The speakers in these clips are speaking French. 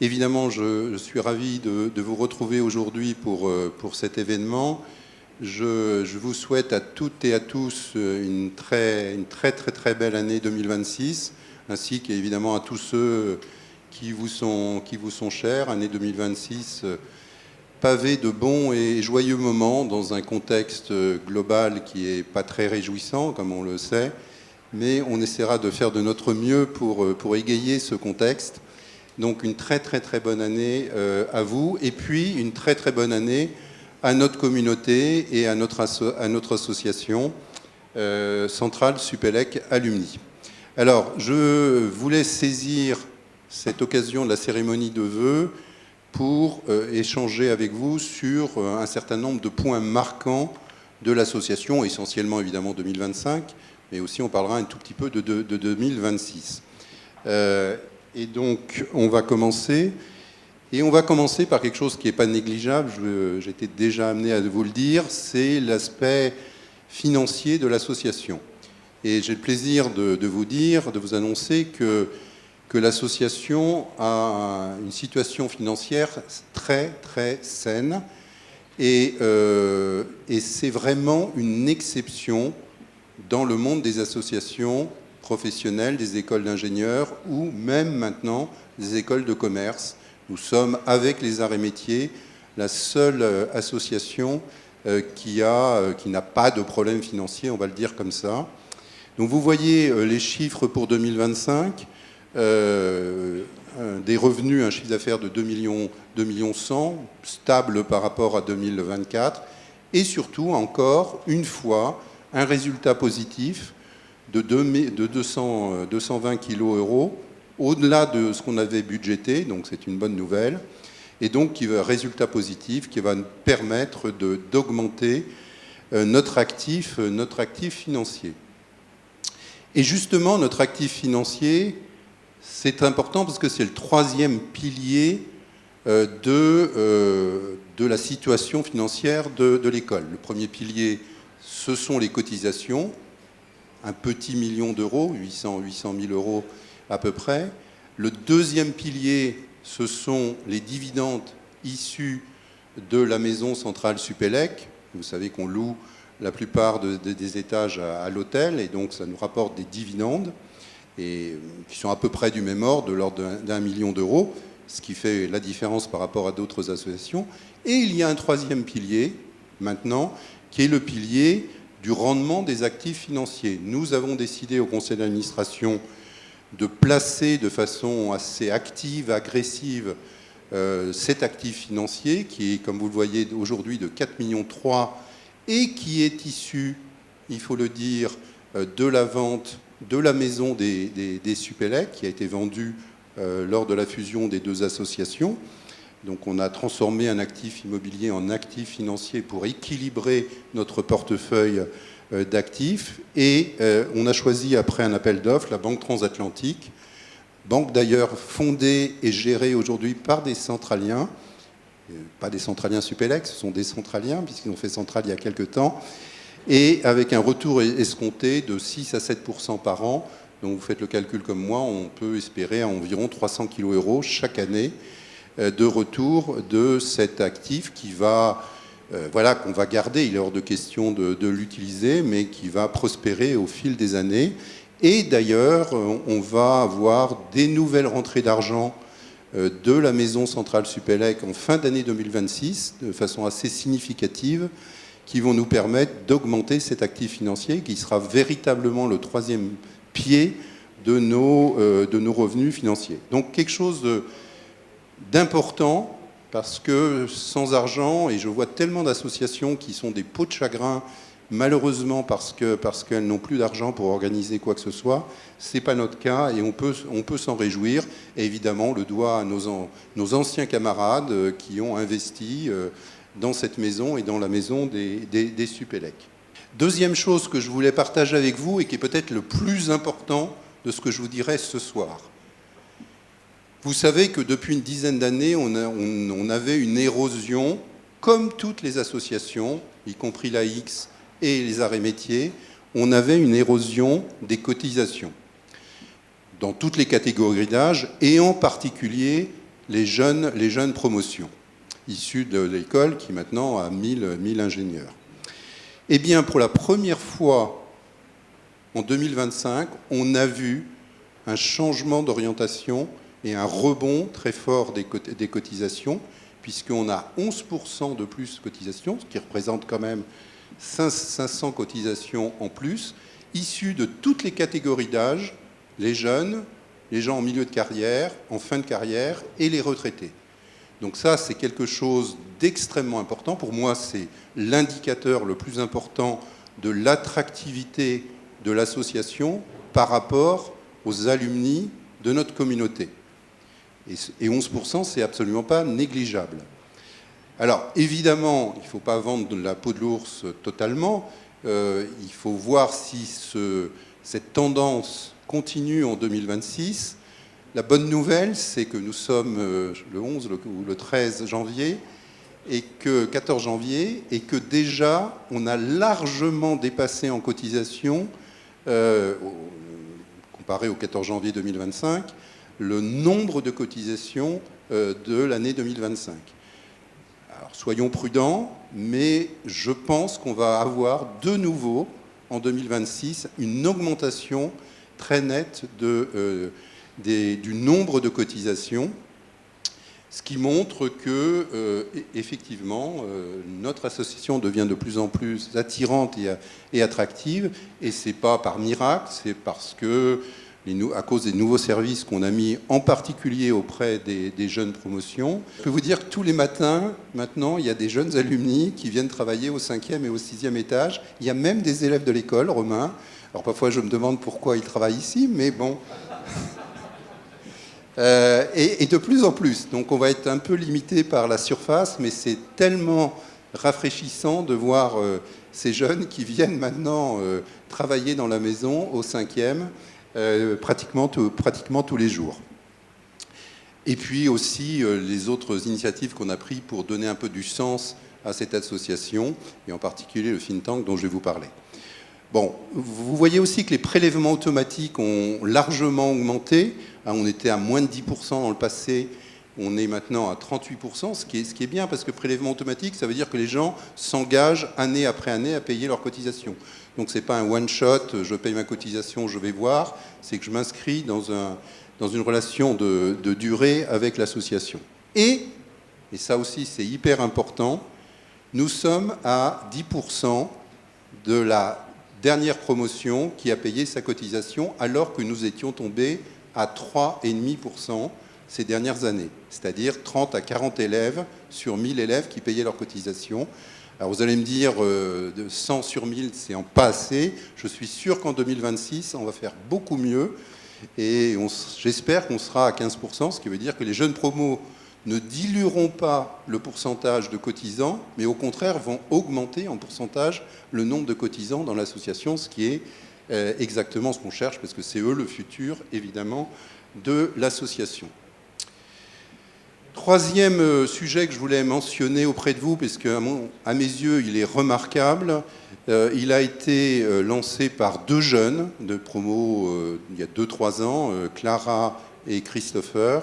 Évidemment, je suis ravi de vous retrouver aujourd'hui pour cet événement. Je vous souhaite à toutes et à tous une très belle année 2026, ainsi qu'évidemment à tous ceux qui vous sont chers. Année 2026 pavée de bons et joyeux moments dans un contexte global qui n'est pas très réjouissant, comme on le sait, mais on essaiera de faire de notre mieux pour égayer ce contexte. Donc une très bonne année à vous, et puis une très bonne année à notre communauté et à notre association Centrale Supélec Alumni. Alors, je voulais saisir cette occasion de la cérémonie de vœux pour échanger avec vous sur un certain nombre de points marquants de l'association, essentiellement évidemment 2025, mais aussi on parlera un tout petit peu de 2026. Et donc, on va commencer. Et on va commencer par quelque chose qui n'est pas négligeable, j'étais déjà amené à vous le dire, c'est l'aspect financier de l'association. Et j'ai le plaisir de vous annoncer que l'association a une situation financière très saine. Et c'est vraiment une exception dans le monde des associations professionnelles, des écoles d'ingénieurs ou même maintenant des écoles de commerce. Nous sommes, avec les arts et métiers, la seule association qui n'a pas de problème financier, on va le dire comme ça. Donc vous voyez les chiffres pour 2025, des revenus, un chiffre d'affaires de 2 millions 100, stable par rapport à 2024, et surtout, encore une fois, un résultat positif de 220 kg au-delà de ce qu'on avait budgété, donc c'est une bonne nouvelle, et donc résultat positif qui va nous permettre d'augmenter notre actif financier. Et justement, notre actif financier, c'est important parce que c'est le troisième pilier de la situation financière de l'école. Le premier pilier, ce sont les cotisations, un petit million d'euros, 800 000 euros à peu près. Le deuxième pilier, ce sont les dividendes issus de la maison centrale Supélec. Vous savez qu'on loue la plupart des étages à l'hôtel, et donc ça nous rapporte des dividendes et qui sont à peu près du même ordre, de l'ordre d'1 million d'euros, ce qui fait la différence par rapport à d'autres associations. Et il y a un troisième pilier, maintenant, qui est le pilier du rendement des actifs financiers. Nous avons décidé au conseil d'administration de placer de façon assez active, agressive, cet actif financier qui est, comme vous le voyez aujourd'hui, de 4,3 millions et qui est issu, il faut le dire, de la vente de la maison des Supélec qui a été vendue lors de la fusion des deux associations. Donc on a transformé un actif immobilier en actif financier pour équilibrer notre portefeuille d'actifs, et on a choisi, après un appel d'offres, la Banque Transatlantique, banque d'ailleurs fondée et gérée aujourd'hui par des centraliens, pas des centraliens Supélec, ce sont des centraliens puisqu'ils ont fait centrale il y a quelques temps, et avec un retour escompté de 6 à 7% par an. Donc vous faites le calcul comme moi, on peut espérer à environ 300 kg chaque année de retour de cet actif qui va, qu'on va garder, il est hors de question de l'utiliser, mais qui va prospérer au fil des années. Et d'ailleurs, on va avoir des nouvelles rentrées d'argent de la maison centrale Supélec en fin d'année 2026, de façon assez significative, qui vont nous permettre d'augmenter cet actif financier, qui sera véritablement le troisième pied de nos revenus financiers. Donc quelque chose d'important, parce que sans argent, et je vois tellement d'associations qui sont des peaux de chagrin, malheureusement parce qu'elles n'ont plus d'argent pour organiser quoi que ce soit, ce n'est pas notre cas, et on peut s'en réjouir. Et évidemment, le doigt à nos anciens camarades qui ont investi dans cette maison et dans la maison des Supélec. Deuxième chose que je voulais partager avec vous, et qui est peut-être le plus important de ce que je vous dirai ce soir. Vous savez que depuis une dizaine d'années, on avait une érosion, comme toutes les associations, y compris l'AX et les arts et métiers, on avait une érosion des cotisations dans toutes les catégories d'âge, et en particulier les jeunes promotions, issus de l'école qui maintenant a 1000 ingénieurs. Eh bien, pour la première fois en 2025, on a vu un changement d'orientation et un rebond très fort des cotisations, puisqu'on a 11% de plus de cotisations, ce qui représente quand même 500 cotisations en plus, issues de toutes les catégories d'âge, les jeunes, les gens en milieu de carrière, en fin de carrière et les retraités. Donc ça, c'est quelque chose d'extrêmement important. Pour moi, c'est l'indicateur le plus important de l'attractivité de l'association par rapport aux alumni de notre communauté. Et 11%, c'est absolument pas négligeable. Alors, évidemment, il ne faut pas vendre la peau de l'ours totalement. Il faut voir si cette tendance continue en 2026. La bonne nouvelle, c'est que nous sommes le 11 ou le 13 janvier, 14 janvier, et que déjà, on a largement dépassé en cotisation, comparé au 14 janvier 2025, le nombre de cotisations de l'année 2025. Alors, soyons prudents, mais je pense qu'on va avoir de nouveau, en 2026, une augmentation très nette du nombre de cotisations, ce qui montre que, effectivement, notre association devient de plus en plus attirante et attractive, et ce n'est pas par miracle, c'est parce que, à cause des nouveaux services qu'on a mis, en particulier auprès des jeunes promotions. Je peux vous dire que tous les matins, maintenant, il y a des jeunes alumni qui viennent travailler au 5e et au 6e étage. Il y a même des élèves de l'école, Romain. Alors parfois, je me demande pourquoi ils travaillent ici, mais bon... et de plus en plus. Donc on va être un peu limité par la surface, mais c'est tellement rafraîchissant de voir ces jeunes qui viennent maintenant travailler dans la maison au 5e pratiquement tous les jours. Et puis aussi les autres initiatives qu'on a prises pour donner un peu du sens à cette association, et en particulier le think tank dont je vais vous parler. Bon, vous voyez aussi que les prélèvements automatiques ont largement augmenté. On était à moins de 10% dans le passé, on est maintenant à 38%, ce qui est bien, parce que prélèvement automatique, ça veut dire que les gens s'engagent année après année à payer leurs cotisations. Donc ce n'est pas un one-shot, je paye ma cotisation, je vais voir, c'est que je m'inscris dans une relation de durée avec l'association. Et ça aussi c'est hyper important, nous sommes à 10% de la dernière promotion qui a payé sa cotisation, alors que nous étions tombés à 3,5% ces dernières années, c'est-à-dire 30 à 40 élèves sur 1000 élèves qui payaient leur cotisation. Alors vous allez me dire, 100 sur 1000, c'est pas assez. Je suis sûr qu'en 2026, on va faire beaucoup mieux, et j'espère qu'on sera à 15%, ce qui veut dire que les jeunes promos ne dilueront pas le pourcentage de cotisants, mais au contraire vont augmenter en pourcentage le nombre de cotisants dans l'association, ce qui est exactement ce qu'on cherche, parce que c'est eux le futur, évidemment, de l'association. Troisième sujet que je voulais mentionner auprès de vous, parce qu'à mes yeux, il est remarquable. Il a été lancé par deux jeunes de promo il y a 2-3 ans, Clara et Christopher.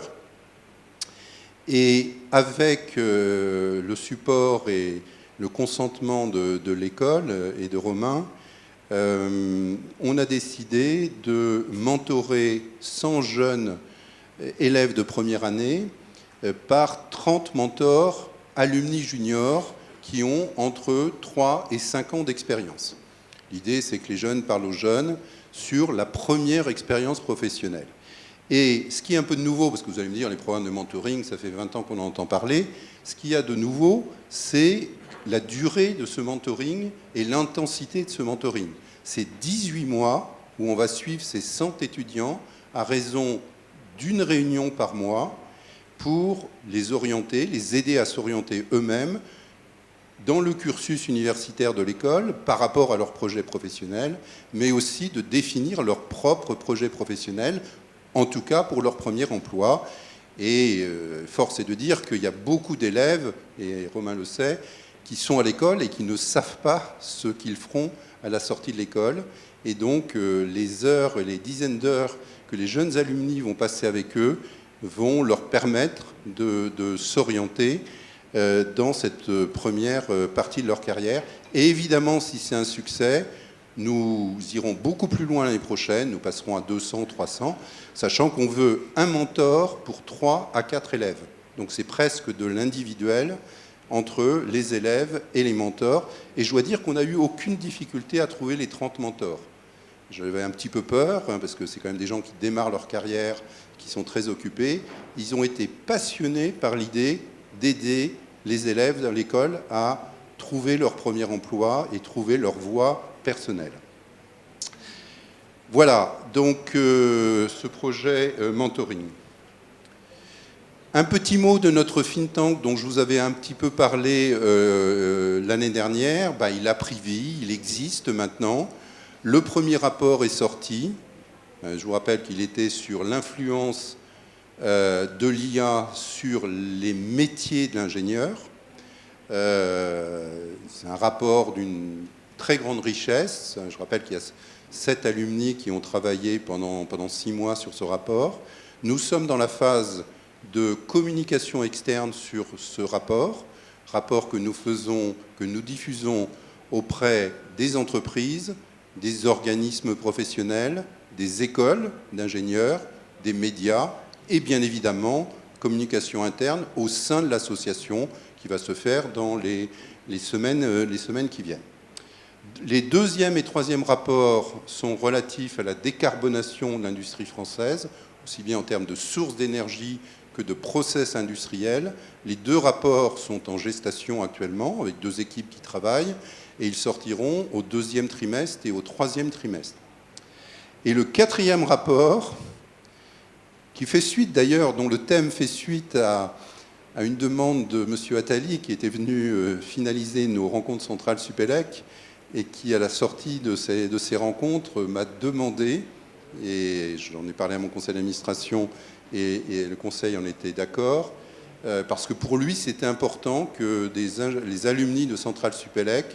Et avec le support et le consentement de l'école et de Romain, on a décidé de mentorer 100 jeunes élèves de première année par 30 mentors alumni juniors qui ont entre 3 et 5 ans d'expérience. L'idée, c'est que les jeunes parlent aux jeunes sur la première expérience professionnelle. Et ce qui est un peu de nouveau, parce que vous allez me dire, les programmes de mentoring, ça fait 20 ans qu'on en entend parler, ce qu'il y a de nouveau, c'est la durée de ce mentoring et l'intensité de ce mentoring. C'est 18 mois où on va suivre ces 100 étudiants à raison d'une réunion par mois pour les orienter, les aider à s'orienter eux-mêmes dans le cursus universitaire de l'école par rapport à leur projet professionnel, mais aussi de définir leur propre projet professionnel, en tout cas pour leur premier emploi. Et force est de dire qu'il y a beaucoup d'élèves, et Romain le sait, qui sont à l'école et qui ne savent pas ce qu'ils feront à la sortie de l'école. Et donc les heures et les dizaines d'heures que les jeunes alumni vont passer avec eux vont leur permettre de s'orienter dans cette première partie de leur carrière. Et évidemment, si c'est un succès, nous irons beaucoup plus loin l'année prochaine, nous passerons à 200, 300, sachant qu'on veut un mentor pour 3 à 4 élèves. Donc c'est presque de l'individuel entre les élèves et les mentors. Et je dois dire qu'on n'a eu aucune difficulté à trouver les 30 mentors. J'avais un petit peu peur, parce que c'est quand même des gens qui démarrent leur carrière, qui sont très occupés. Ils ont été passionnés par l'idée d'aider les élèves dans l'école à trouver leur premier emploi et trouver leur voie personnelle. Voilà, donc ce projet mentoring. Un petit mot de notre think tank dont je vous avais un petit peu parlé l'année dernière. Il a pris vie, il existe maintenant. Le premier rapport est sorti. Je vous rappelle qu'il était sur l'influence de l'IA sur les métiers de l'ingénieur. C'est un rapport d'une très grande richesse. Je rappelle qu'il y a 7 alumni qui ont travaillé pendant 6 mois sur ce rapport. Nous sommes dans la phase de communication externe sur ce rapport que nous faisons, que nous diffusons auprès des entreprises, des organismes professionnels, des écoles d'ingénieurs, des médias et bien évidemment communication interne au sein de l'association qui va se faire dans les semaines qui viennent. Les deuxième et troisième rapports sont relatifs à la décarbonation de l'industrie française, aussi bien en termes de sources d'énergie que de process industriels. Les 2 rapports sont en gestation actuellement, avec 2 équipes qui travaillent, et ils sortiront au 2e trimestre et au 3e trimestre. Et le 4e rapport, qui fait suite d'ailleurs, dont le thème fait suite à une demande de M. Attali, qui était venu finaliser nos rencontres centrales Supélec, et qui, à la sortie de ces rencontres, m'a demandé, et j'en ai parlé à mon conseil d'administration, et le conseil en était d'accord, parce que pour lui, c'était important que les alumni de Centrale Supélec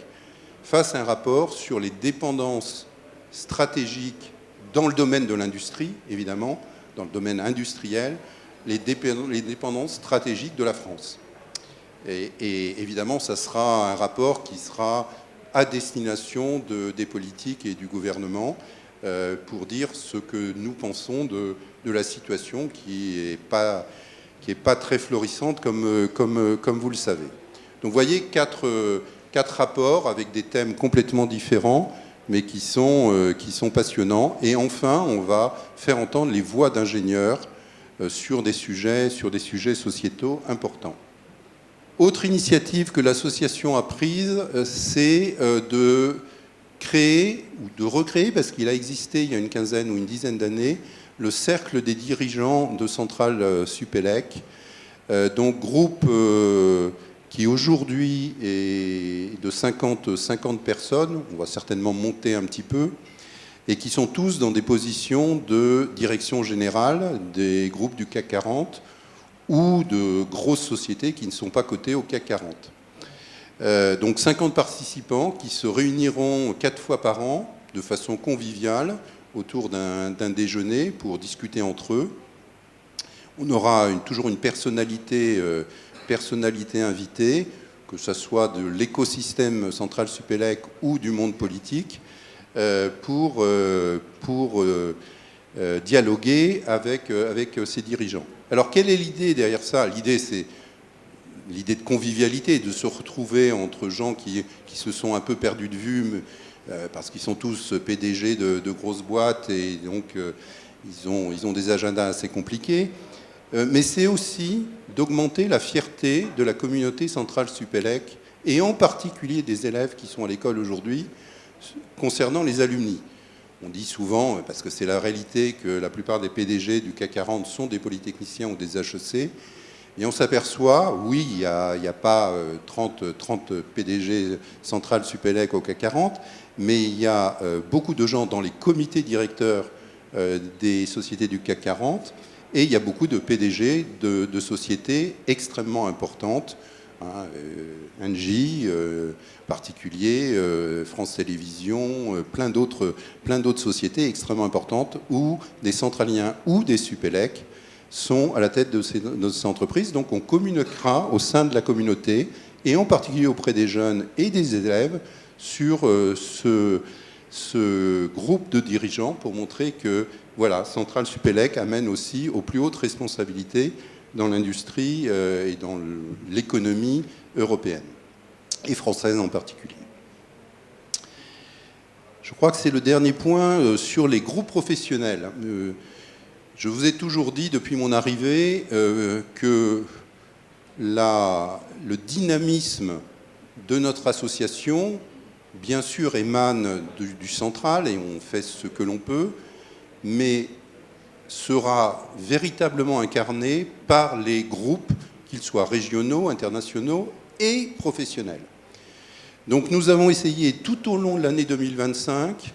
fassent un rapport sur les dépendances stratégiques dans le domaine de l'industrie, évidemment, dans le domaine industriel, les dépendances stratégiques de la France. Et évidemment, ça sera un rapport qui sera à destination des politiques et du gouvernement pour dire ce que nous pensons de la situation qui est pas très florissante comme vous le savez. Donc vous voyez 4 rapports avec des thèmes complètement différents mais qui sont passionnants. Et enfin, on va faire entendre les voix d'ingénieurs sur des sujets sociétaux importants. Autre initiative que l'association a prise, c'est de créer ou de recréer, parce qu'il a existé il y a une quinzaine ou une dizaine d'années, le cercle des dirigeants de Centrale Supélec, donc groupe qui aujourd'hui est de 50 personnes, on va certainement monter un petit peu, et qui sont tous dans des positions de direction générale des groupes du CAC 40 ou de grosses sociétés qui ne sont pas cotées au CAC 40. Donc 50 participants qui se réuniront 4 fois par an de façon conviviale autour d'un déjeuner pour discuter entre eux. On aura toujours une personnalité invitée, que ce soit de l'écosystème Centrale Supélec ou du monde politique, pour dialoguer avec ces dirigeants. Alors, quelle est l'idée derrière ça? L'idée, c'est l'idée de convivialité, de se retrouver entre gens qui se sont un peu perdus de vue, parce qu'ils sont tous PDG de grosses boîtes, et donc ils ont des agendas assez compliqués. Mais c'est aussi d'augmenter la fierté de la communauté Centrale Supélec, et en particulier des élèves qui sont à l'école aujourd'hui, concernant les alumni. On dit souvent, parce que c'est la réalité, que la plupart des PDG du CAC 40 sont des polytechniciens ou des HEC. Et on s'aperçoit, oui, il n'y a pas 30 PDG Centrale Supélec au CAC 40, mais il y a beaucoup de gens dans les comités directeurs des sociétés du CAC 40, et il y a beaucoup de PDG de sociétés extrêmement importantes, Engie, particulier, France Télévisions, plein d'autres sociétés extrêmement importantes, ou des centraliens ou des Supélec, sont à la tête de ces entreprises. Donc on communiquera au sein de la communauté, et en particulier auprès des jeunes et des élèves, sur ce groupe de dirigeants pour montrer que voilà, Centrale Supélec amène aussi aux plus hautes responsabilités dans l'industrie et dans l'économie européenne, et française en particulier. Je crois que c'est le dernier point sur les groupes professionnels. Je vous ai toujours dit depuis mon arrivée que le dynamisme de notre association, bien sûr, émane du central, et on fait ce que l'on peut, mais sera véritablement incarné par les groupes, qu'ils soient régionaux, internationaux et professionnels. Donc nous avons essayé tout au long de l'année 2025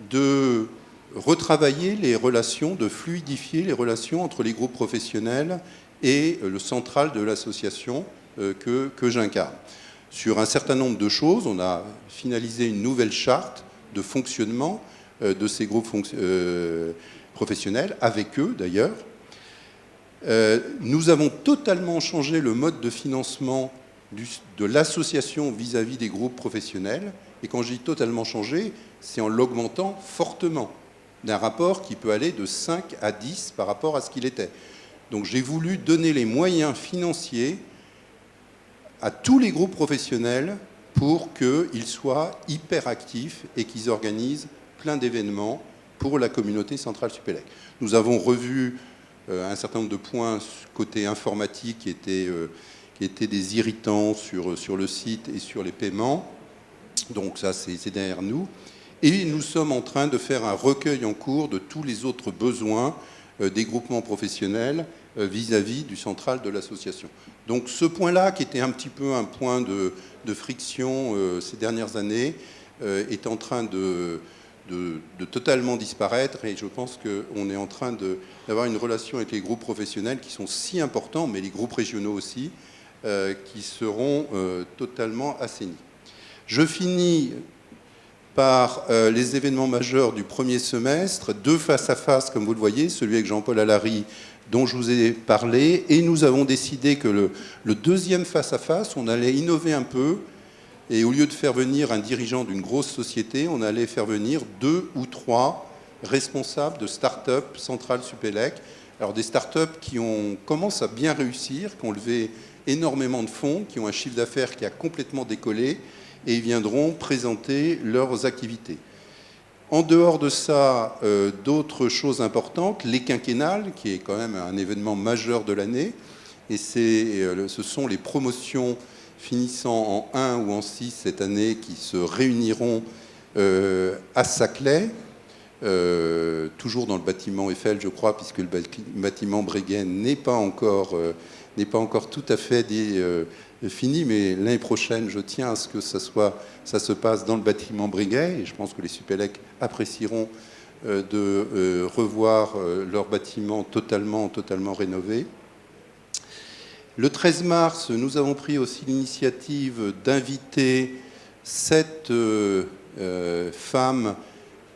de retravailler les relations, de fluidifier les relations entre les groupes professionnels et le central de l'association que j'incarne. Sur un certain nombre de choses, on a finalisé une nouvelle charte de fonctionnement de ces groupes professionnels, avec eux d'ailleurs. Nous avons totalement changé le mode de financement de l'association vis-à-vis des groupes professionnels. Et quand je dis totalement changé, c'est en l'augmentant fortement, d'un rapport qui peut aller de 5 à 10 par rapport à ce qu'il était. Donc j'ai voulu donner les moyens financiers à tous les groupes professionnels pour qu'ils soient hyper actifs et qu'ils organisent plein d'événements pour la communauté Centrale Supélec. Nous avons revu un certain nombre de points côté informatique qui étaient des irritants sur le site et sur les paiements. Donc ça, c'est derrière nous. Et nous sommes en train de faire un recueil en cours de tous les autres besoins des groupements professionnels vis-à-vis du central de l'association. Donc ce point-là, qui était un petit peu un point de friction ces dernières années, est en train de totalement disparaître, et je pense qu'on est en train d'avoir une relation avec les groupes professionnels qui sont si importants, mais les groupes régionaux aussi, qui seront totalement assainis. Je finis par les événements majeurs du premier semestre, 2 face-à-face, comme vous le voyez, celui avec Jean-Paul Allary, dont je vous ai parlé, et nous avons décidé que le deuxième face-à-face, on allait innover un peu, et au lieu de faire venir un dirigeant d'une grosse société, on allait faire venir 2 ou 3 responsables de start-up Centrale Supélec. Alors des start-up qui commencent à bien réussir, qui ont levé énormément de fonds, qui ont un chiffre d'affaires qui a complètement décollé, et ils viendront présenter leurs activités. En dehors de ça, d'autres choses importantes, les quinquennales, qui est quand même un événement majeur de l'année, et ce sont les promotions finissant en 1 ou en 6 cette année qui se réuniront à Saclay, toujours dans le bâtiment Eiffel, je crois, puisque le bâtiment Breguet n'est pas encore tout à fait fini, mais l'année prochaine, je tiens à ce que ça se passe dans le bâtiment Breguet, et je pense que les Supélec apprécieront de revoir leur bâtiment totalement rénové. Le 13 mars, nous avons pris aussi l'initiative d'inviter 7 femmes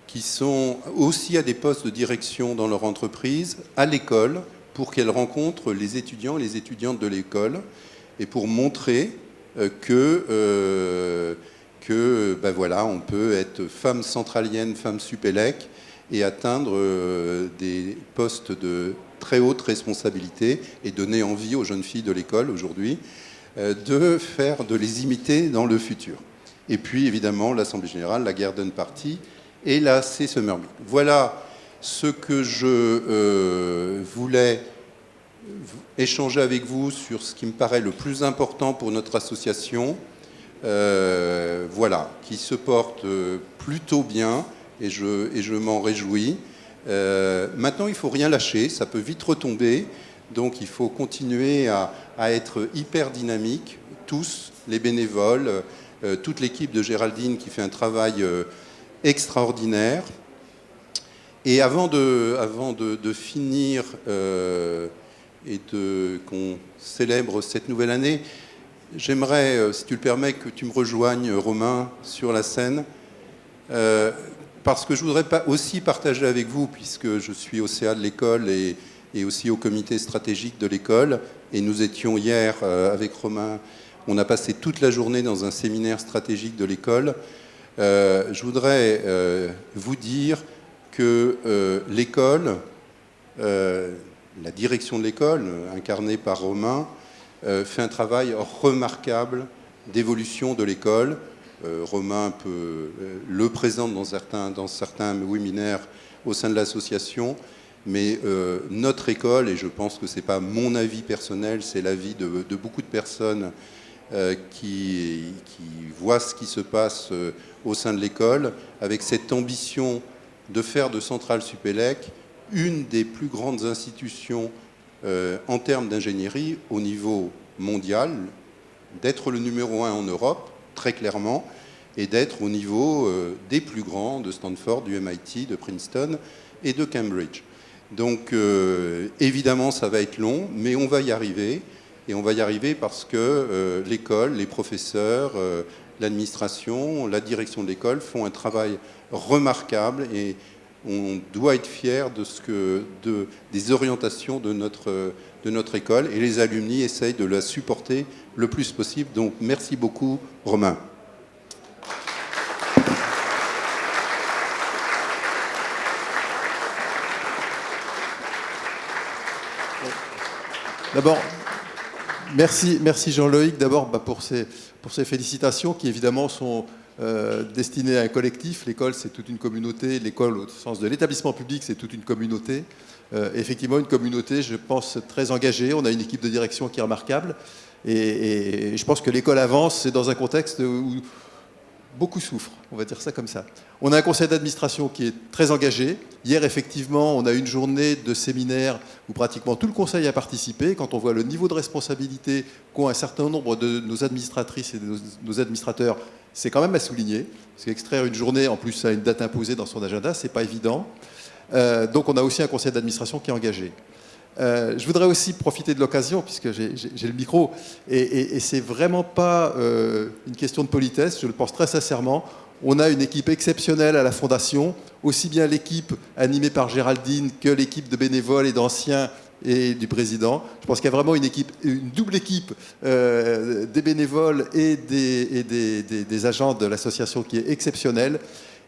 qui sont aussi à des postes de direction dans leur entreprise, à l'école, pour qu'elles rencontrent les étudiants et les étudiantes de l'école, et pour montrer que voilà, on peut être femme centralienne, femme Supélec, et atteindre des postes de très haute responsabilité, et donner envie aux jeunes filles de l'école aujourd'hui de les imiter dans le futur. Et puis évidemment l'Assemblée Générale, la Garden Party et la C-Summer Week. Voilà ce que je voulais échanger avec vous sur ce qui me paraît le plus important pour notre association, voilà, qui se porte plutôt bien, et je m'en réjouis. Maintenant, il ne faut rien lâcher, ça peut vite retomber, donc il faut continuer à être hyper dynamique, tous les bénévoles, toute l'équipe de Géraldine qui fait un travail extraordinaire. Et avant de finir et qu'on célèbre cette nouvelle année, j'aimerais, si tu le permets, que tu me rejoignes, Romain, sur la scène, parce que je voudrais aussi partager avec vous, puisque je suis au CA de l'école et et aussi au comité stratégique de l'école. Et nous étions hier avec Romain, on a passé toute la journée dans un séminaire stratégique de l'école. Je voudrais vous dire que l'école, la direction de l'école, incarnée par Romain, fait un travail remarquable d'évolution de l'école. Romain le présente dans certains webinaires au sein de l'association, mais notre école, et je pense que ce n'est pas mon avis personnel, c'est l'avis de beaucoup de personnes qui voient ce qui se passe au sein de l'école, avec cette ambition de faire de Centrale Supélec une des plus grandes institutions en termes d'ingénierie au niveau mondial, d'être le numéro 1 en Europe, très clairement, et d'être au niveau des plus grands de Stanford, du MIT, de Princeton et de Cambridge. Donc évidemment ça va être long, mais on va y arriver, et on va y arriver parce que l'école, les professeurs, l'administration, la direction de l'école font un travail remarquable, et on doit être fier des orientations de notre école, et les alumni essayent de la supporter le plus possible. Donc merci beaucoup Romain. D'abord, merci Jean-Loïc d'abord pour ces félicitations qui évidemment sont destinées à un collectif. L'école, c'est toute une communauté. L'école, au sens de l'établissement public, c'est toute une communauté. Effectivement, une communauté, je pense, très engagée. On a une équipe de direction qui est remarquable. Et je pense que l'école avance, c'est dans un contexte où beaucoup souffrent, on va dire ça comme ça. On a un conseil d'administration qui est très engagé. Hier, effectivement, on a une journée de séminaire où pratiquement tout le conseil a participé. Quand on voit le niveau de responsabilité qu'ont un certain nombre de nos administratrices et de nos administrateurs, c'est quand même à souligner. Parce qu'extraire une journée, en plus, à une date imposée dans son agenda, c'est pas évident. Donc on a aussi un conseil d'administration qui est engagé. Je voudrais aussi profiter de l'occasion, puisque j'ai le micro, et c'est vraiment pas une question de politesse, je le pense très sincèrement. On a une équipe exceptionnelle à la Fondation, aussi bien l'équipe animée par Géraldine que l'équipe de bénévoles et d'anciens et du président. Je pense qu'il y a vraiment une double équipe des bénévoles et des agents de l'association qui est exceptionnelle,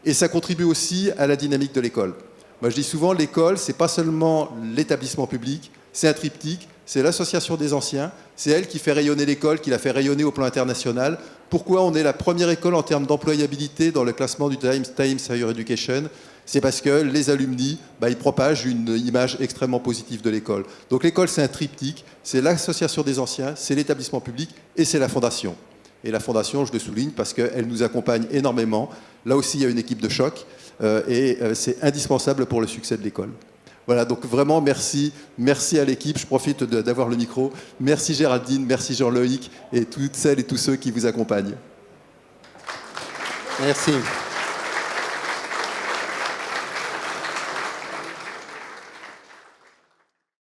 et ça contribue aussi à la dynamique de l'école. Moi, je dis souvent, l'école, c'est pas seulement l'établissement public, c'est un triptyque, c'est l'association des anciens, c'est elle qui fait rayonner l'école, qui la fait rayonner au plan international. Pourquoi on est la première école en termes d'employabilité dans le classement du Times Higher Education? C'est parce que les alumni, ils propagent une image extrêmement positive de l'école. Donc l'école, c'est un triptyque, c'est l'association des anciens, c'est l'établissement public et c'est la fondation. Et la fondation, je le souligne parce qu'elle nous accompagne énormément. Là aussi, il y a une équipe de choc. Et c'est indispensable pour le succès de l'école. Voilà, donc vraiment merci à l'équipe, je profite d'avoir le micro. Merci Géraldine, merci Jean-Loïc et toutes celles et tous ceux qui vous accompagnent. Merci.